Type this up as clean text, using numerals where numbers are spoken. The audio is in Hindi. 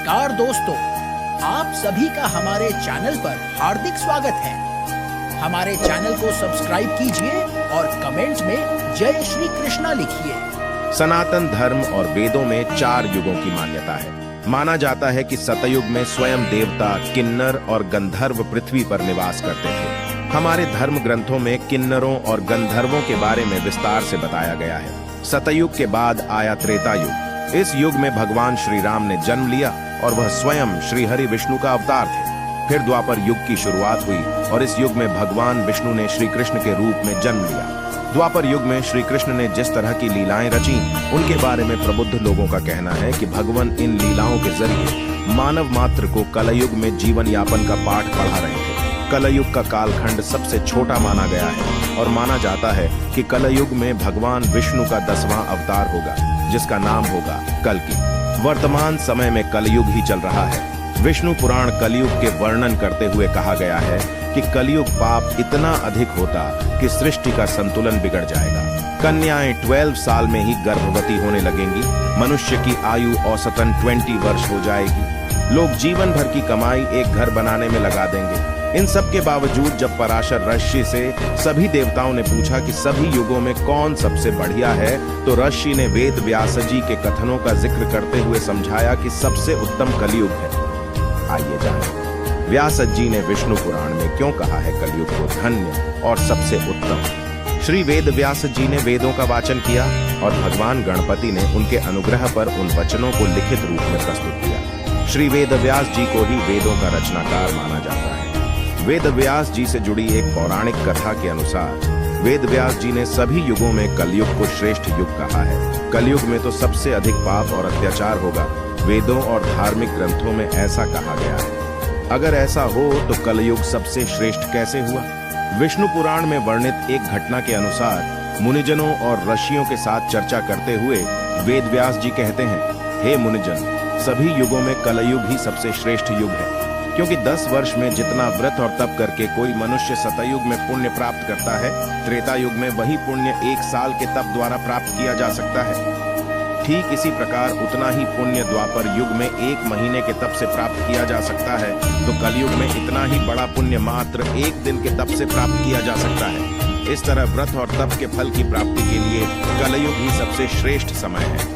नमस्कार दोस्तों, आप सभी का हमारे चैनल पर हार्दिक स्वागत है। हमारे चैनल को सब्सक्राइब कीजिए और कमेंट में जय श्री कृष्णा लिखिए। सनातन धर्म और वेदों में 4 युगों की मान्यता है। माना जाता है कि सतयुग में स्वयं देवता किन्नर और गंधर्व पृथ्वी पर निवास करते थे। हमारे धर्म ग्रंथों में किन्नरों और गंधर्वों के बारे में विस्तार से बताया गया है। सतयुग के बाद आया त्रेता युग। इस युग में भगवान श्री राम ने जन्म लिया और वह स्वयं श्री हरि विष्णु का अवतार थे। फिर द्वापर युग की शुरुआत हुई और इस युग में भगवान विष्णु ने श्री कृष्ण के रूप में जन्म लिया। द्वापर युग में श्री कृष्ण ने जिस तरह की लीलाएं रची, उनके बारे में प्रबुद्ध लोगों का कहना है कि भगवान इन लीलाओं के जरिए मानव मात्र को कलयुग में जीवन यापन का पाठ पढ़ा रहे थे। कलयुग का कालखंड सबसे छोटा माना गया है और माना जाता है कि कलयुग में भगवान विष्णु का 10वां अवतार होगा, जिसका नाम होगा कल्कि। वर्तमान समय में कलयुग ही चल रहा है। विष्णु पुराण कलयुग के वर्णन करते हुए कहा गया है कि कलयुग पाप इतना अधिक होता कि सृष्टि का संतुलन बिगड़ जाएगा। कन्याएं 12 साल में ही गर्भवती होने लगेंगी। मनुष्य की आयु औसतन 20 वर्ष हो जाएगी। लोग जीवन भर की कमाई एक घर बनाने में लगा देंगे। इन सब के बावजूद जब पराशर ऋषि से सभी देवताओं ने पूछा कि सभी युगों में कौन सबसे बढ़िया है, तो ऋषि ने वेद व्यास जी के कथनों का जिक्र करते हुए समझाया कि सबसे उत्तम कलयुग है। आइए जानें व्यास जी ने विष्णु पुराण में क्यों कहा है कलयुग को धन्य और सबसे उत्तम। श्री वेद व्यास जी ने वेदों का वाचन किया और भगवान गणपति ने उनके अनुग्रह पर उन वचनों को लिखित रूप में प्रस्तुत किया। श्री वेद व्यास जी को ही वेदों का रचनाकार माना जाता है। वेद व्यास जी से जुड़ी एक पौराणिक कथा के अनुसार वेद व्यास जी ने सभी युगों में कलयुग को श्रेष्ठ युग कहा है। कलयुग में तो सबसे अधिक पाप और अत्याचार होगा। वेदों और धार्मिक ग्रंथों में ऐसा कहा गया है। अगर ऐसा हो तो कलयुग सबसे श्रेष्ठ कैसे हुआ? विष्णु पुराण में वर्णित एक घटना के अनुसार मुनिजनों और ऋषियों के साथ चर्चा करते हुए वेद व्यास जी कहते हैं, हे मुनिजन, सभी युगों में कलयुग ही सबसे श्रेष्ठ युग है, क्योंकि 10 वर्ष में जितना व्रत और तप करके कोई मनुष्य सतयुग में पुण्य प्राप्त करता है, त्रेता युग में वही पुण्य 1 साल के तप द्वारा प्राप्त किया जा सकता है। ठीक इसी प्रकार उतना ही पुण्य द्वापर युग में 1 महीने के तप से प्राप्त किया जा सकता है, तो कलयुग में इतना ही बड़ा पुण्य मात्र 1 दिन के तप से प्राप्त किया जा सकता है। इस तरह व्रत और तप के फल की प्राप्ति के लिए कलयुग ही सबसे श्रेष्ठ समय है।